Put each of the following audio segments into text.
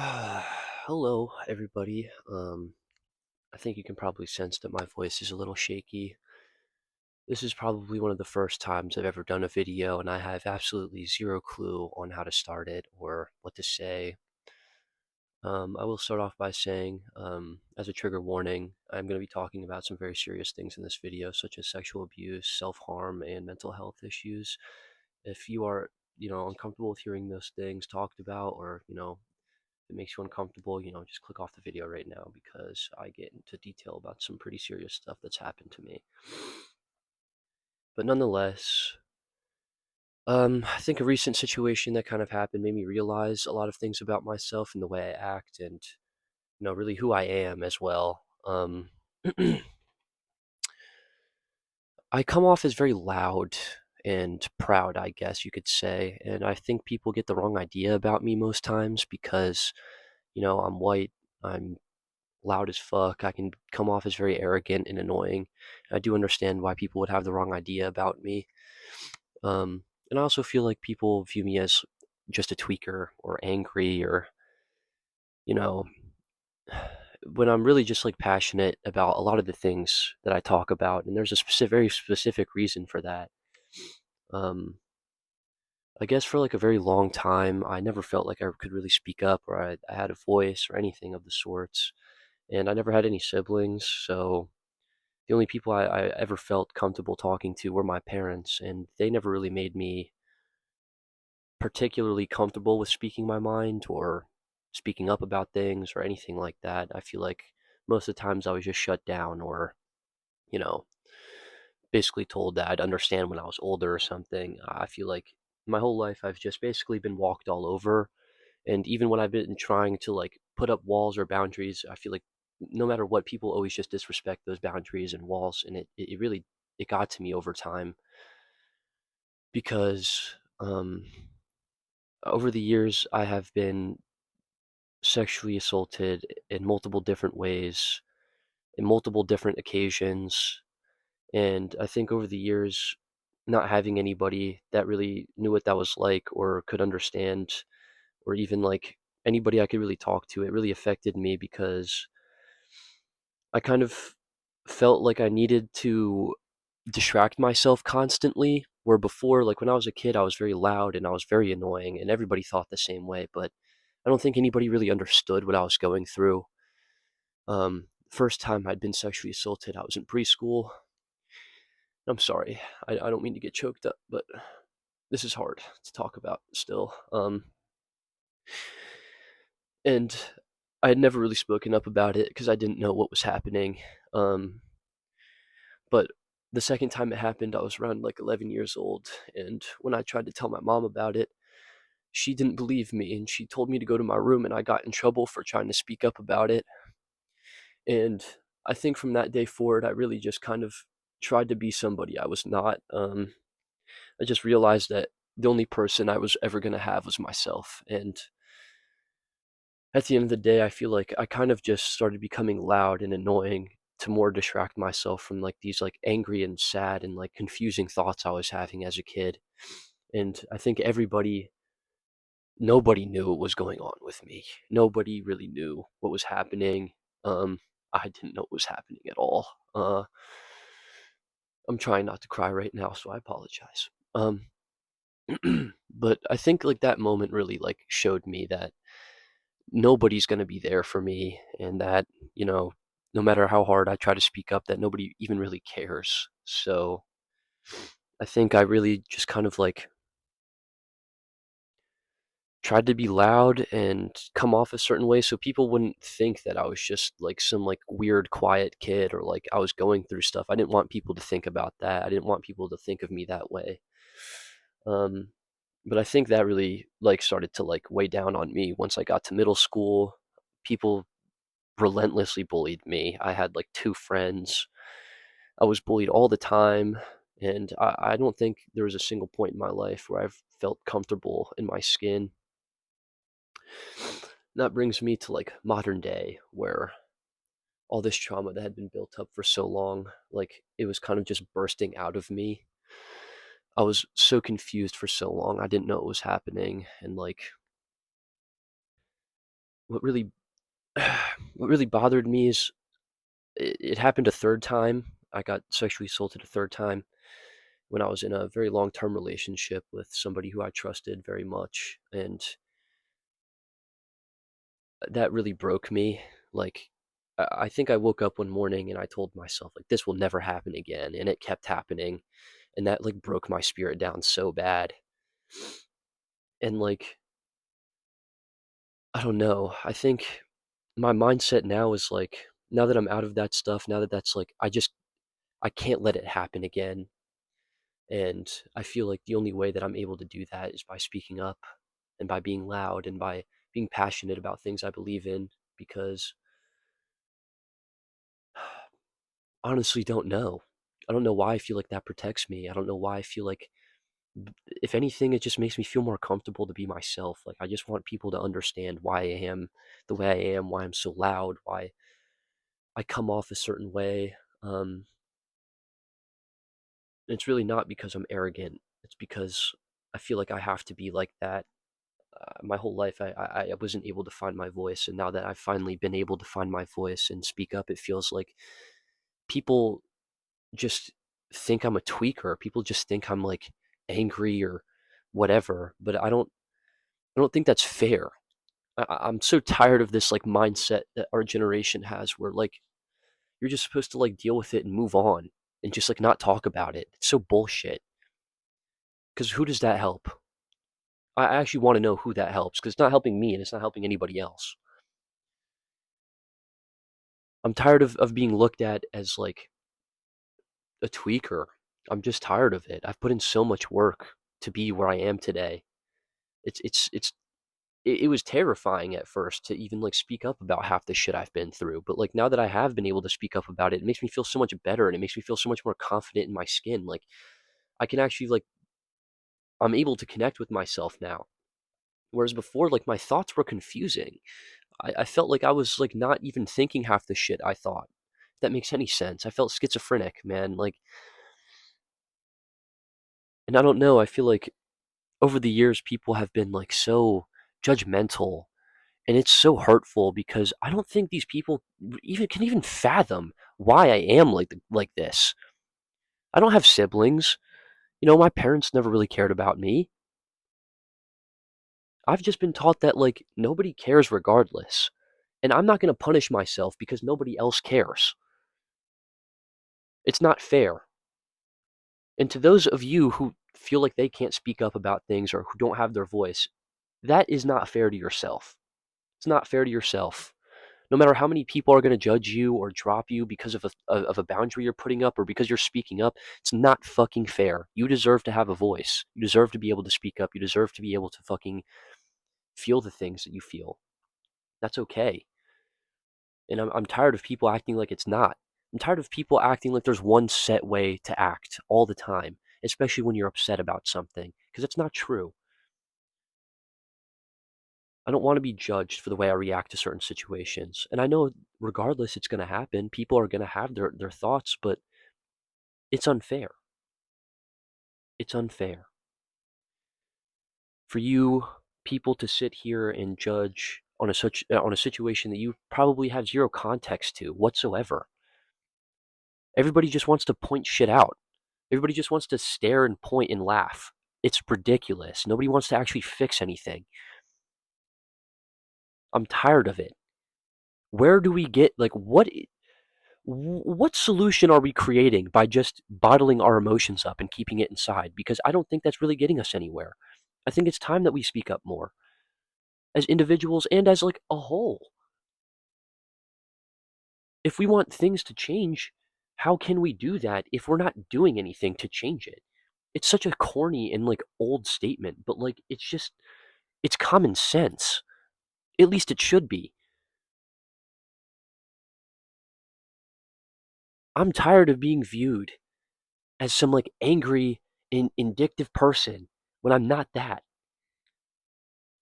Hello, everybody. I think you can probably sense that my voice is a little shaky. This is probably one of the first times I've ever done a video, and I have absolutely zero clue on how to start it or what to say. I will start off by saying, as a trigger warning, I'm going to be talking about some very serious things in this video, such as sexual abuse, self-harm, and mental health issues. If you are, uncomfortable with hearing those things talked about, or, if it makes you uncomfortable, just click off the video right now because I get into detail about some pretty serious stuff that's happened to me. But nonetheless, I think a recent situation that kind of happened made me realize a lot of things about myself and the way I act and, really who I am as well. I come off as very loud and proud, I guess you could say, and I think people get the wrong idea about me most times because, I'm white, I'm loud as fuck. I can come off as very arrogant and annoying. I do understand why people would have the wrong idea about me. And I also feel like people view me as just a tweaker or angry or, you know, when I'm really just like passionate about a lot of the things that I talk about. And there's a very specific reason for that. Um, I guess for like a very long time, I never felt like I could really speak up or I had a voice or anything of the sorts. And I never had any siblings, so the only people I ever felt comfortable talking to were my parents, and they never really made me particularly comfortable with speaking my mind or speaking up about things or anything like that. I feel like most of the times I was just shut down or, you know, basically told that I'd understand when I was older or something. I feel like my whole life I've just basically been walked all over. And even when I've been trying to like put up walls or boundaries, I feel like no matter what, people always just disrespect those boundaries and walls, and it really it got to me over time because over the years I have been sexually assaulted in multiple different ways, in multiple different occasions, and I think over the years, not having anybody that really knew what that was like or could understand, or even like anybody I could really talk to, it really affected me because I kind of felt like I needed to distract myself constantly. Where before, like when I was a kid, I was very loud and I was very annoying, and everybody thought the same way. But I don't think anybody really understood what I was going through. First time I'd been sexually assaulted, I was in preschool. I'm sorry, I don't mean to get choked up, but this is hard to talk about still. And I had never really spoken up about it because I didn't know what was happening. Um, But the second time it happened, I was around like 11 years old. And when I tried to tell my mom about it, she didn't believe me and she told me to go to my room, and I got in trouble for trying to speak up about it. And I think from that day forward, I really just kind of tried to be somebody I was not. I just realized that the only person I was ever going to have was myself. And at the end of the day, I feel like I kind of just started becoming loud and annoying to more distract myself from like these like angry and sad and like confusing thoughts I was having as a kid. And I think nobody knew what was going on with me. Nobody really knew what was happening. Um, I didn't know what was happening at all. I'm trying not to cry right now, so I apologize. But I think like that moment really like showed me that nobody's going to be there for me, and that, no matter how hard I try to speak up, that nobody even really cares. So I think I really just kind of like tried to be loud and come off a certain way so people wouldn't think that I was just like some like weird quiet kid or like I was going through stuff. I didn't want people to think about that. I didn't want people to think of me that way. Um but I think that really like started to like weigh down on me once I got to middle school. People relentlessly bullied me. I had like two friends. I was bullied all the time. And I don't think there was a single point in my life where I've felt comfortable in my skin. That brings me to like modern day, where all this trauma that had been built up for so long, like it was kind of just bursting out of me. I was so confused for so long. I didn't know what was happening. And like what really what really bothered me is it happened a third time. I got sexually assaulted a third time when I was in a very long-term relationship with somebody who I trusted very much, and that really broke me. Like, I think I woke up one morning and I told myself, like, this will never happen again, and it kept happening, and that like broke my spirit down so bad. And like, I don't know. I think my mindset now is like, now that I'm out of that stuff, now that that's like, I can't let it happen again. And I feel like the only way that I'm able to do that is by speaking up and by being loud and by being passionate about things I believe in, because honestly don't know. I don't know why I feel like that protects me. I don't know why I feel like, if anything, it just makes me feel more comfortable to be myself. Like, I just want people to understand why I am the way I am, why I'm so loud, why I come off a certain way. It's really not because I'm arrogant. It's because I feel like I have to be like that. My whole life, I wasn't able to find my voice, and now that I've finally been able to find my voice and speak up, it feels like people just think I'm a tweaker. People just think I'm like angry or whatever. But I don't think that's fair. I'm so tired of this like mindset that our generation has, where like you're just supposed to like deal with it and move on and just like not talk about it. It's so bullshit. Because who does that help? I actually want to know who that helps, because it's not helping me and it's not helping anybody else. I'm tired of being looked at as like a tweaker. I'm just tired of it. I've put in so much work to be where I am today. It's it was terrifying at first to even like speak up about half the shit I've been through. But like now that I have been able to speak up about it, it makes me feel so much better, and it makes me feel so much more confident in my skin. Like I can actually like, I'm able to connect with myself now. Whereas before, like my thoughts were confusing. I felt like I was like not even thinking half the shit I thought. If that makes any sense. I felt schizophrenic, man. Like, and I don't know, I feel like over the years people have been like so judgmental, and it's so hurtful because I don't think these people even can even fathom why I am like this. I don't have siblings. You know, my parents never really cared about me. I've just been taught that like nobody cares regardless. And I'm not going to punish myself because nobody else cares. It's not fair. And to those of you who feel like they can't speak up about things or who don't have their voice, that is not fair to yourself. It's not fair to yourself. No matter how many people are going to judge you or drop you because of a boundary you're putting up or because you're speaking up, it's not fucking fair. You deserve to have a voice. You deserve to be able to speak up. You deserve to be able to fucking feel the things that you feel. That's okay. And I'm tired of people acting like it's not. I'm tired of people acting like there's one set way to act all the time, especially when you're upset about something, because it's not true. I don't want to be judged for the way I react to certain situations. And I know regardless it's going to happen. People are going to have their thoughts, but it's unfair. It's unfair for you people to sit here and judge on a situation that you probably have zero context to whatsoever. Everybody just wants to point shit out. Everybody just wants to stare and point and laugh. It's ridiculous. Nobody wants to actually fix anything. I'm tired of it. Where do we get like what solution are we creating by just bottling our emotions up and keeping it inside? Because I don't think that's really getting us anywhere. I think it's time that we speak up more as individuals and as like a whole. If we want things to change, how can we do that if we're not doing anything to change it? It's such a corny and like old statement, but like it's common sense. At least it should be. I'm tired of being viewed as some like angry and indictive person when I'm not that.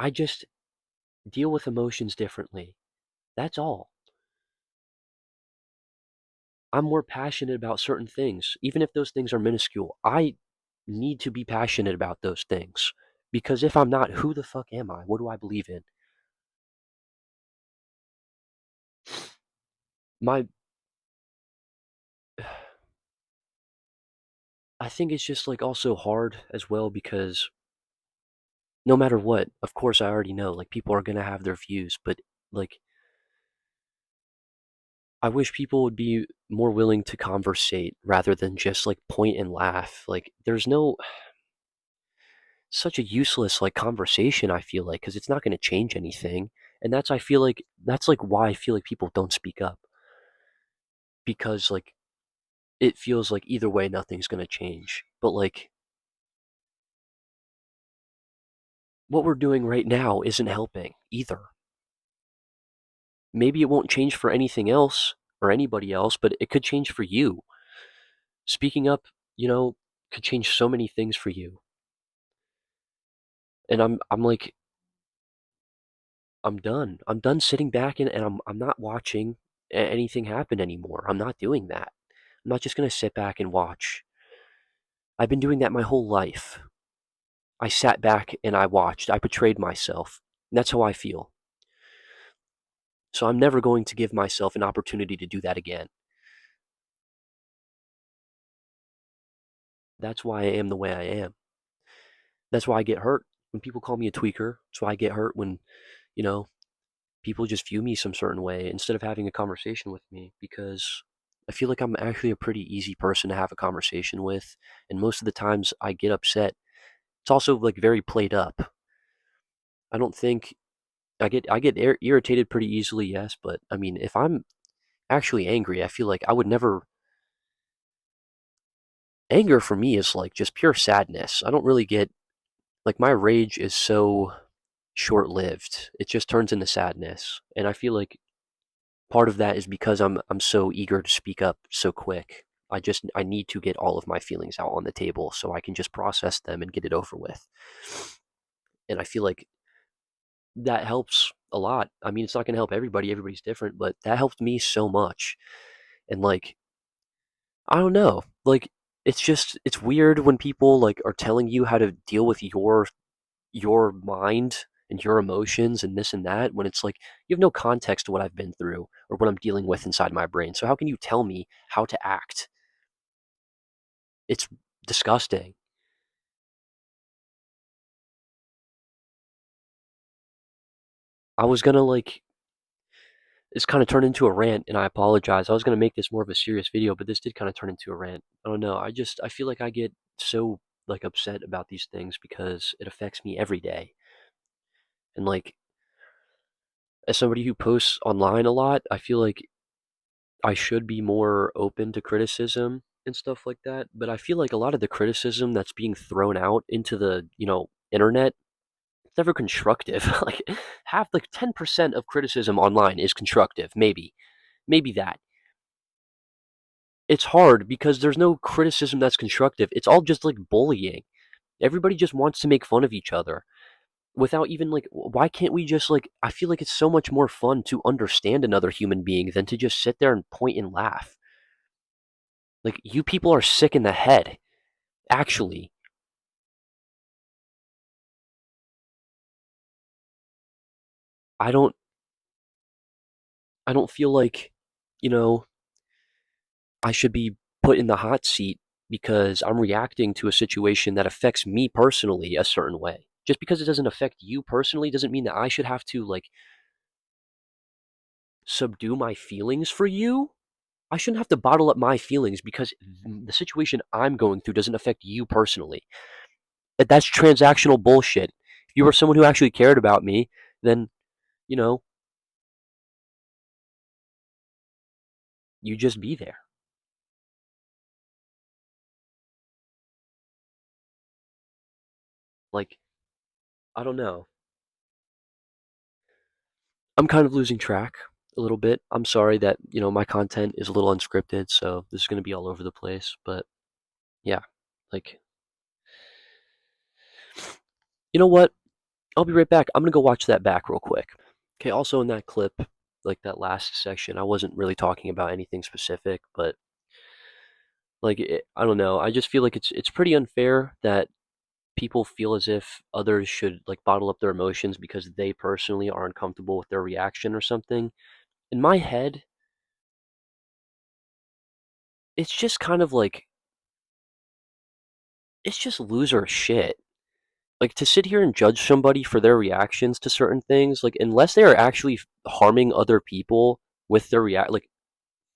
I just deal with emotions differently. That's all. I'm more passionate about certain things, even if those things are minuscule. I need to be passionate about those things because if I'm not, who the fuck am I? What do I believe in? my I think it's just, like, also hard as well because no matter what, of course, I already know, like, people are gonna have their views, but, like, I wish people would be more willing to conversate rather than just, like, point and laugh. Like, there's no such a useless, like, conversation, I feel like, because it's not gonna change anything, and I feel like that's, like, why I feel like people don't speak up because, like, it feels like either way nothing's gonna change. But, like, what we're doing right now isn't helping either. Maybe it won't change for anything else or anybody else, but it could change for you. Speaking up, you know, could change so many things for you. And I'm like, I'm done. I'm done sitting back and I'm not watching anything happen anymore. I'm not doing that. I'm not just gonna sit back and watch. I've been doing that my whole life. I sat back and I watched. I betrayed myself. And that's how I feel. So I'm never going to give myself an opportunity to do that again. That's why I am the way I am. That's why I get hurt when people call me a tweaker. That's why I get hurt when, you know, people just view me some certain way instead of having a conversation with me because I feel like I'm actually a pretty easy person to have a conversation with. And most of the times I get upset. It's also like very played up. I don't think I get irritated pretty easily, yes, but I mean, if I'm actually angry, I feel like I would never anger for me is like just pure sadness. I don't really get like my rage is so short-lived. It just turns into sadness. And I feel like part of that is because I'm so eager to speak up so quick. I need to get all of my feelings out on the table so I can just process them and get it over with. And I feel like that helps a lot. I mean, it's not going to help everybody. Everybody's different, but that helped me so much. And like, I don't know. Like, it's weird when people like are telling you how to deal with your mind and your emotions and this and that when it's like you have no context to what I've been through or what I'm dealing with inside my brain. So how can you tell me how to act? It's disgusting. I was gonna like this kind of turned into a rant and I apologize. I was gonna make this more of a serious video, but this did kind of turn into a rant. I don't know. I feel like I get so like upset about these things because it affects me every day. And like as somebody who posts online a lot, I feel like I should be more open to criticism and stuff like that, but I feel like a lot of the criticism that's being thrown out into the, internet, it's never constructive. Like half like 10% of criticism online is constructive, maybe. Maybe that. It's hard because there's no criticism that's constructive. It's all just like bullying. Everybody just wants to make fun of each other without even like why can't we just like I feel like it's so much more fun to understand another human being than to just sit there and point and laugh. Like you people are sick in the head. Actually, I don't I don't feel like, you know, I should be put in the hot seat because I'm reacting to a situation that affects me personally a certain way. Just because it doesn't affect you personally doesn't mean that I should have to like subdue my feelings for you. I shouldn't have to bottle up my feelings because the situation I'm going through doesn't affect you personally. That's transactional bullshit. If you were someone who actually cared about me, then, you know, you just be there. Like, I don't know. I'm kind of losing track a little bit. I'm sorry that, my content is a little unscripted, so this is going to be all over the place. But yeah, like, you know what? I'll be right back. I'm going to go watch that back real quick. Okay, also in that clip, like that last section, I wasn't really talking about anything specific, but like, I don't know. I just feel like it's pretty unfair that people feel as if others should like bottle up their emotions because they personally are uncomfortable with their reaction or something. In my head, it's just kind of like it's just loser shit. Like to sit here and judge somebody for their reactions to certain things, like unless they are actually harming other people with their like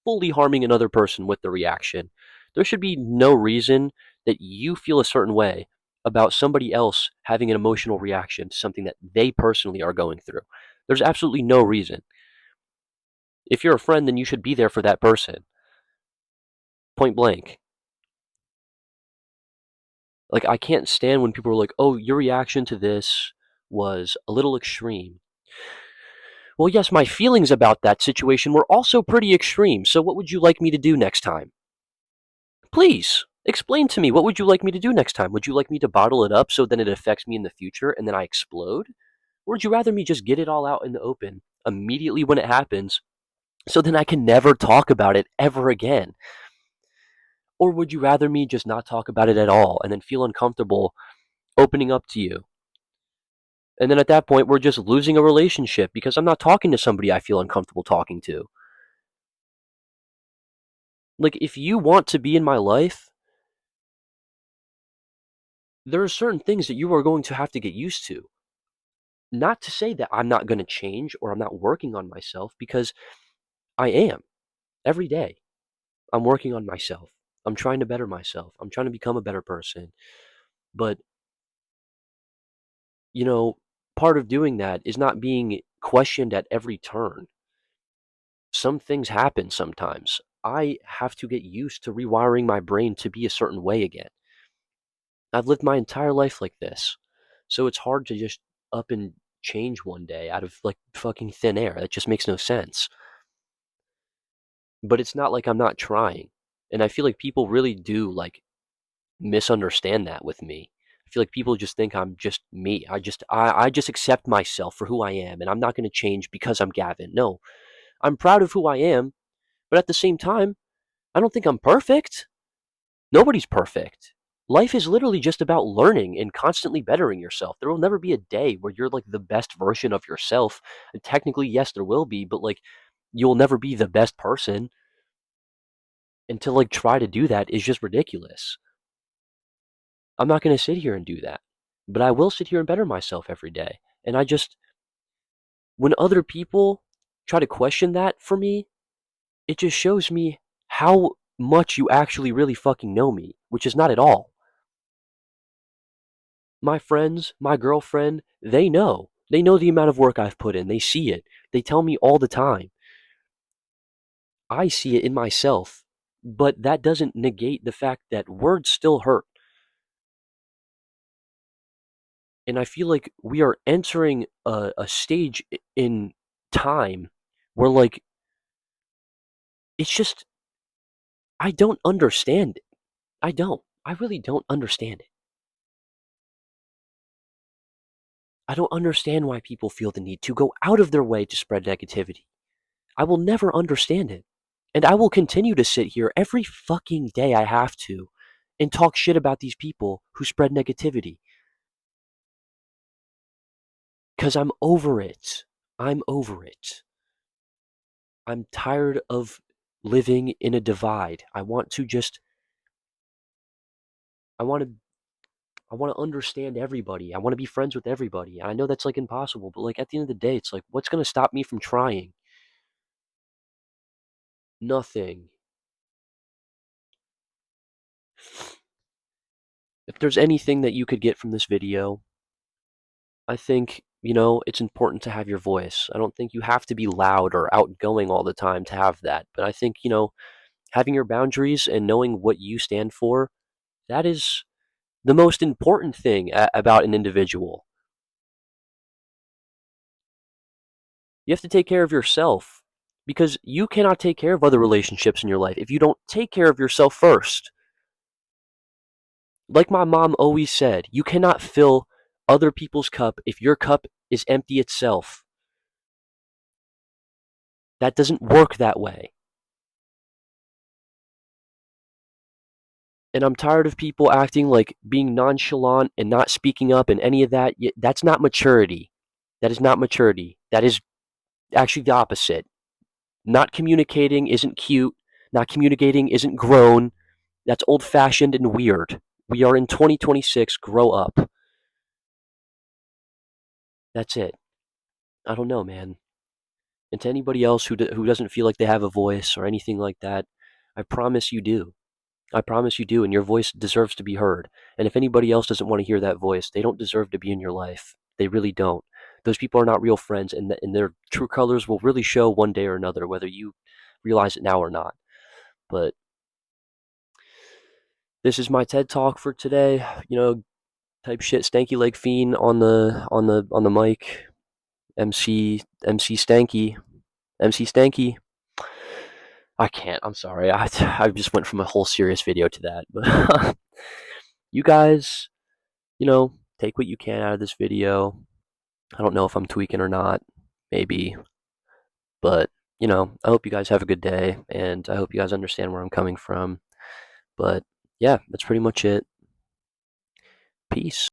fully harming another person with the reaction, there should be no reason that you feel a certain way about somebody else having an emotional reaction to something that they personally are going through. There's absolutely no reason. If you're a friend, then you should be there for that person. Point blank. Like, I can't stand when people are like, oh, your reaction to this was a little extreme. Well, yes, my feelings about that situation were also pretty extreme, so what would you like me to do next time? Please, explain to me, what would you like me to do next time? Would you like me to bottle it up so then it affects me in the future and then I explode? Or would you rather me just get it all out in the open immediately when it happens so then I can never talk about it ever again? Or would you rather me just not talk about it at all and then feel uncomfortable opening up to you? And then at that point, we're just losing a relationship because I'm not talking to somebody I feel uncomfortable talking to. Like, if you want to be in my life, there are certain things that you are going to have to get used to. Not to say that I'm not going to change or I'm not working on myself, because I am. Every day, I'm working on myself. I'm trying to better myself. I'm trying to become a better person. But, you know, part of doing that is not being questioned at every turn. Some things happen sometimes. I have to get used to rewiring my brain to be a certain way again. I've lived my entire life like this. So it's hard to just up and change one day out of like fucking thin air. That just makes no sense. But it's not like I'm not trying. And I feel like people really do like misunderstand that with me. I feel like people just think I'm just me. I just accept myself for who I am and I'm not going to change because I'm Gavin. No. I'm proud of who I am, but at the same time, I don't think I'm perfect. Nobody's perfect. Life is literally just about learning and constantly bettering yourself. There will never be a day where you're like the best version of yourself. And technically, yes, there will be, but like you'll never be the best person. And to like try to do that is just ridiculous. I'm not going to sit here and do that. But I will sit here and better myself every day. And I just, when other people try to question that for me, it just shows me how much you actually really fucking know me, which is not at all. My friends, my girlfriend, they know. They know the amount of work I've put in. They see it. They tell me all the time. I see it in myself. But that doesn't negate the fact that words still hurt. And I feel like we are entering a stage in time where, like, it's just, I don't understand it. I don't. I really don't understand it. I don't understand why people feel the need to go out of their way to spread negativity. I will never understand it. And I will continue to sit here every fucking day I have to and talk shit about these people who spread negativity. Because I'm over it. I'm over it. I'm tired of living in a divide. I want to just, I want to, I want to understand everybody. I want to be friends with everybody. I know that's like impossible, but like at the end of the day, it's like, what's going to stop me from trying? Nothing. If there's anything that you could get from this video, I think, it's important to have your voice. I don't think you have to be loud or outgoing all the time to have that. But I think, having your boundaries and knowing what you stand for, that is the most important thing about an individual. You have to take care of yourself because you cannot take care of other relationships in your life if you don't take care of yourself first. Like my mom always said, you cannot fill other people's cup if your cup is empty itself. That doesn't work that way. And I'm tired of people acting like being nonchalant and not speaking up and any of that. That's not maturity. That is not maturity. That is actually the opposite. Not communicating isn't cute. Not communicating isn't grown. That's old fashioned and weird. We are in 2026. Grow up. That's it. I don't know, man. And to anybody else who doesn't feel like they have a voice or anything like that, I promise you do. I promise you do, and your voice deserves to be heard. And if anybody else doesn't want to hear that voice, they don't deserve to be in your life. They really don't. Those people are not real friends, and their true colors will really show one day or another, whether you realize it now or not. But this is my TED talk for today. Type shit, stanky leg fiend on the mic. MC Stanky, MC Stanky. I can't. I'm sorry. I just went from a whole serious video to that. But you guys, take what you can out of this video. I don't know if I'm tweaking or not. Maybe. But, I hope you guys have a good day. And I hope you guys understand where I'm coming from. But, yeah, that's pretty much it. Peace.